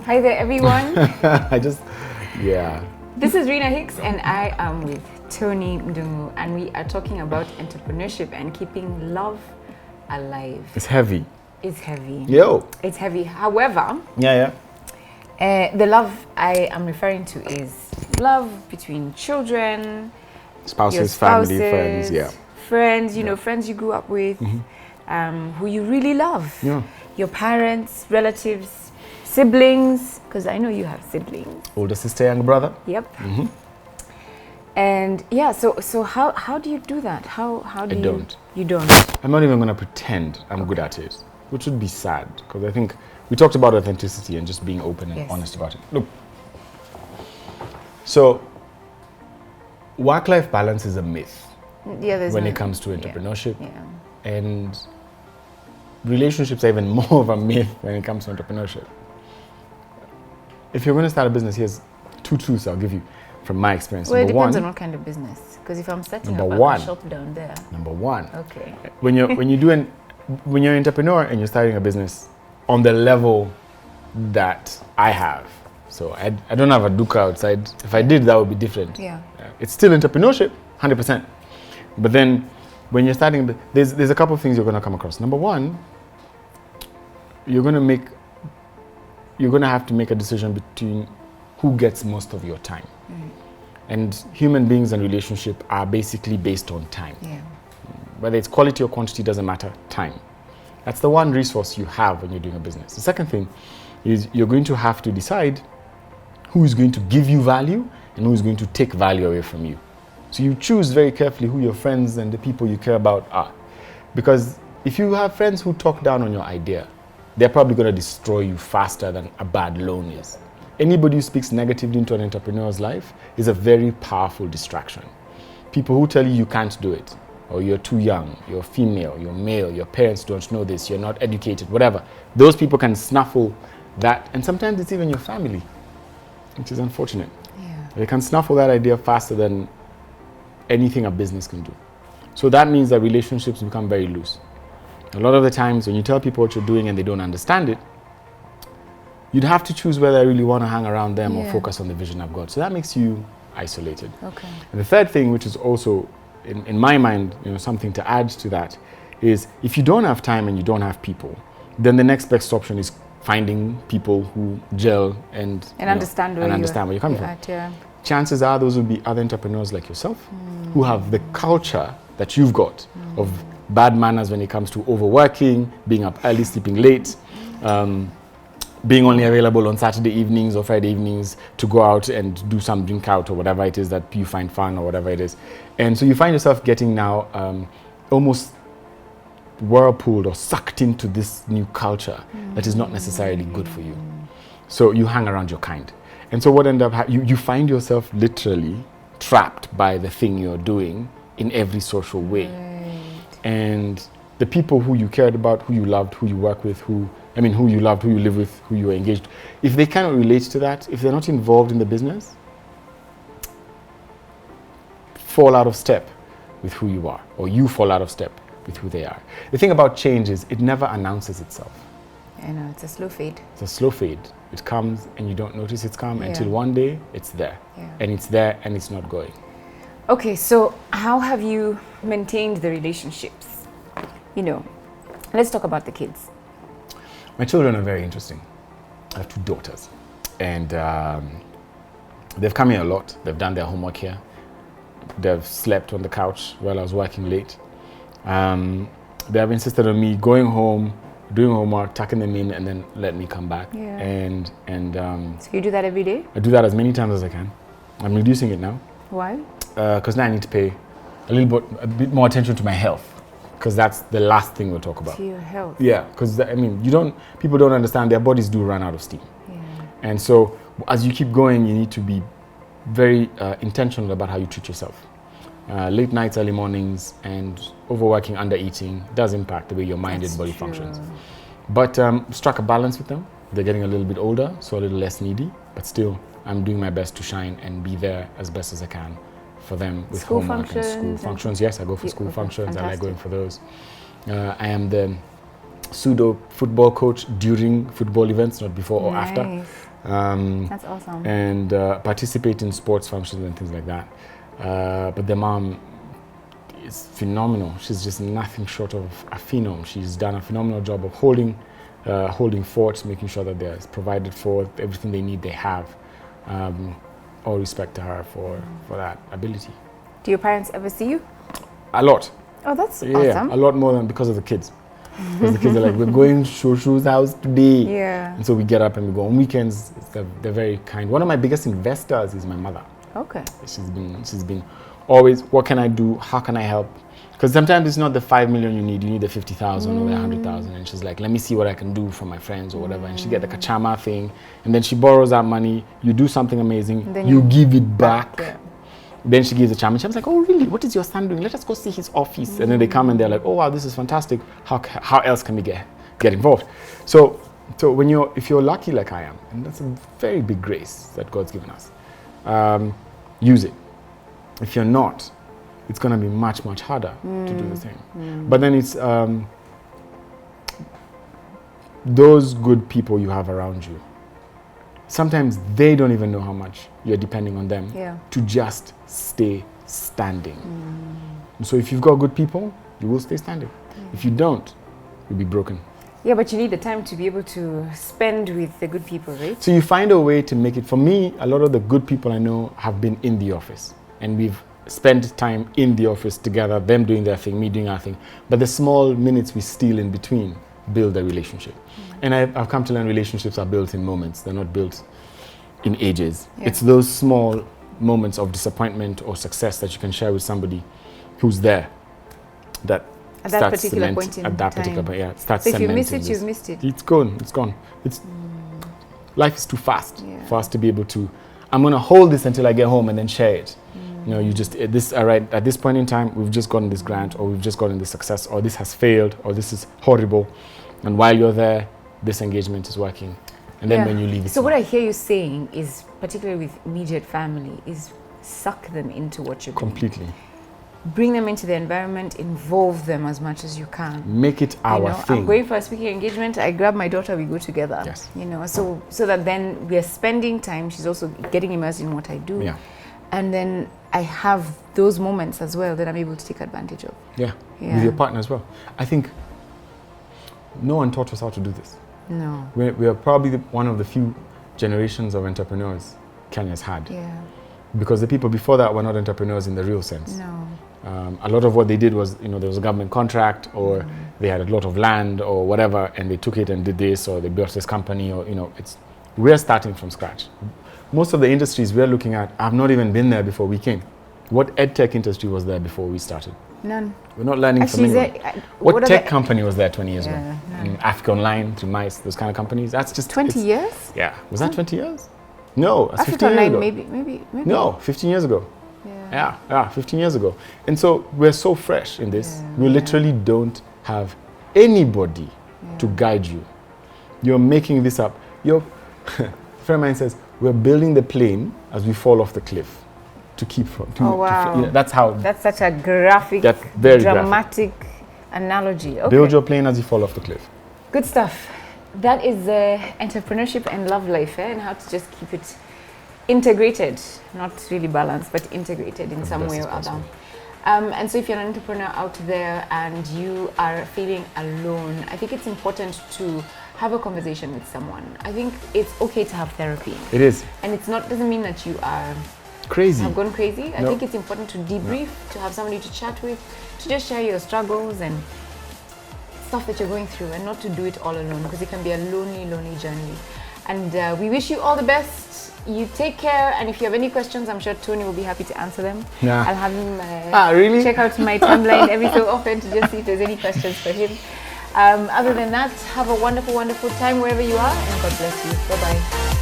Hi there, everyone. Yeah. This is Rina Hicks, and I am with Tonee Ndung'u, and we are talking about entrepreneurship and keeping love alive. It's heavy. It's heavy. Yo. It's heavy. However, Yeah. the love I am referring to is love between children, Spouses, family, friends, yeah. Friends, friends you grew up with, who you really love. Yeah. Your parents, relatives, siblings, because I know you have siblings. Older sister, younger brother. Yep. And yeah, so how do you do that? How do you? Don't. You don't. I'm not even going to pretend I'm good at it, which would be sad, because I think we talked about authenticity and just being open and honest about it. Look, so work-life balance is a myth. Yeah, when it comes to entrepreneurship, yeah. And relationships are even more of a myth when it comes to entrepreneurship. If you're going to start a business, here's two truths I'll give you from my experience. Well, Number it depends one, on what kind of business. Because if I'm setting Number up one. a shop down there. Number one, Okay. when you're an entrepreneur and you're starting a business on the level that I have, so I don't have a dukkha outside. If I did, that would be different. Yeah. It's still entrepreneurship, 100%. But then when you're starting, there's a couple of things you're going to come across. Number one, you're going to have to make a decision between who gets most of your time. And human beings and relationship are basically based on time. Yeah. Whether it's quality or quantity, doesn't matter, time. That's the one resource you have when you're doing a business. The second thing is you're going to have to decide who is going to give you value and who is going to take value away from you. So you choose very carefully who your friends and the people you care about are. Because if you have friends who talk down on your idea, they're probably going to destroy you faster than a bad loan is. Anybody who speaks negatively into an entrepreneur's life is a very powerful distraction. People who tell you can't do it, or you're too young, you're female, you're male, your parents don't know this, you're not educated, whatever. Those people can snuffle that, and sometimes it's even your family, which is unfortunate. Yeah. They can snuffle that idea faster than anything a business can do. So that means that relationships become very loose. A lot of the times when you tell people what you're doing and they don't understand it, you'd have to choose whether I really want to hang around them or focus on the vision I've got. So that makes you isolated. Okay. And the third thing, which is also, in my mind, something to add to that, is if you don't have time and you don't have people, then the next best option is finding people who gel and understand where you're coming from. Yeah. Chances are those will be other entrepreneurs like yourself who have the culture that you've got of bad manners when it comes to overworking, being up early, sleeping late, being only available on Saturday evenings or Friday evenings to go out and do some drink out or whatever it is that you find fun or whatever it is. And so you find yourself getting now almost whirlpooled or sucked into this new culture that is not necessarily good for you. So you hang around your kind. And so what end up you find yourself literally trapped by the thing you're doing in every social way. Right. And the people who you cared about, who you loved, who you work with, who you loved, who you live with, who you are engaged, if they cannot relate to that, if they're not involved in the business, fall out of step with who you are, or you fall out of step with who they are. The thing about change is it never announces itself. I know, it's a slow fade. It's a slow fade. It comes and you don't notice it's come until one day it's there. Yeah. And it's there and it's not going. Okay, so how have you maintained the relationships? Let's talk about the kids. My children are very interesting. I have two daughters. And they've come here a lot. They've done their homework here. They've slept on the couch while I was working late. They have insisted on me going home, doing homework, tucking them in, and then let me come back. Yeah. And so you do that every day? I do that as many times as I can. I'm reducing it now. Why? Because now I need to pay a bit more attention to my health, because that's the last thing we'll talk about. To your health. Yeah, because people don't understand, their bodies do run out of steam. Yeah. And so as you keep going, you need to be very intentional about how you treat yourself. Late nights, early mornings, and overworking, undereating does impact the way your mind and body functions. But struck a balance with them. They're getting a little bit older, so a little less needy, but still I'm doing my best to shine and be there as best as I can for them with school homework and school functions. Yes, I go for school functions. Fantastic. I like going for those. I am the pseudo football coach during football events, not before or after. That's awesome. And participate in sports functions and things like that. But the mom is phenomenal. She's just nothing short of a phenom. She's done a phenomenal job of holding forts, making sure that they're provided for, everything they need, they have. All respect to her for that ability. Do your parents ever see you? A lot. Oh, that's Yeah, awesome. a lot more than because of the kids. Because the kids are like, we're going to Shoshu's house today. Yeah. And so we get up and we go on weekends. They're very kind. One of my biggest investors is my mother. Okay. She's been always, what can I do? How can I help? Because sometimes it's not the 5 million you need the 50,000 or the 100,000. And she's like, let me see what I can do for my friends or whatever. And she get the kachama thing. And then she borrows that money. You do something amazing. Then you give it back. Yeah. Then she gives the chama. She's like, oh, really? What is your son doing? Let us go see his office. And then they come and they're like, oh, wow, this is fantastic. How else can we get involved? So if you're lucky like I am, and that's a very big grace that God's given us, use it. If you're not, it's going to be much, much harder to do the same. But then it's those good people you have around you. Sometimes they don't even know how much you're depending on them to just stay standing. So if you've got good people, you will stay standing. If you don't, you'll be broken. Yeah, but you need the time to be able to spend with the good people, right? So you find a way to make it. For me, a lot of the good people I know have been in the office. And we've spent time in the office together, them doing their thing, me doing our thing. But the small minutes we steal in between build a relationship. And I've come to learn relationships are built in moments. They're not built in ages. Yeah. It's those small moments of disappointment or success that you can share with somebody who's there. That at that particular point in at that time. particular point, yeah. It starts So if you miss cementing it, this. you've missed it. It's gone. It's gone. Life is too fast for us to be able to. I'm going to hold this until I get home and then share it. You know, you just at this point in time, we've just gotten this grant, or we've just gotten this success, or this has failed, or this is horrible, and while you're there, this engagement is working, and then when you leave, so what I hear you saying is, particularly with immediate family, is suck them into what you're doing. Completely. Bring them into the environment, involve them as much as you can. Make it our thing. I'm going for a speaking engagement, I grab my daughter, we go together. Yes. You know, so that then we are spending time, she's also getting immersed in what I do. Yeah. And then I have those moments as well that I'm able to take advantage of. Yeah. With your partner as well. I think no one taught us how to do this. No. We are probably one of the few generations of entrepreneurs Kenya's had. Yeah. Because the people before that were not entrepreneurs in the real sense. No. A lot of what they did was, there was a government contract, or they had a lot of land or whatever, and they took it and did this, or they built this company, or, we're starting from scratch. Most of the industries we're looking at have not even been there before we came. What edtech industry was there before we started? None. We're not learning from anyone. What tech company was there 20 years ago? Africa Online, through Mice, those kind of companies. That's just 20 years? Yeah. Was that 20 years? No, that's Africa 15 years Online, ago. maybe. No, 15 years ago. Yeah, 15 years ago. And so we're so fresh in this. We literally don't have anybody to guide you. You're making this up. A friend of mine says, we're building the plane as we fall off the cliff to keep from. That's how. That's such a graphic, very dramatic analogy. Okay. Build your plane as you fall off the cliff. Good stuff. That is entrepreneurship and love life, and how to just keep it integrated, not really balanced, but integrated in some way or other. And so if you're an entrepreneur out there and you are feeling alone, I think it's important to have a conversation with someone. I think it's okay to have therapy. It is. And doesn't mean that you are crazy. Have gone crazy. I think it's important to debrief, to have somebody to chat with, to just share your struggles and stuff that you're going through, and not to do it all alone, because it can be a lonely, lonely journey. And we wish you all the best. You take care, and if you have any questions, I'm sure Tonee will be happy to answer them. Yeah. I'll have him really? check out my timeline every so often to just see if there's any questions for him. Other than that, have a wonderful, wonderful time wherever you are, and God bless you. Bye-bye.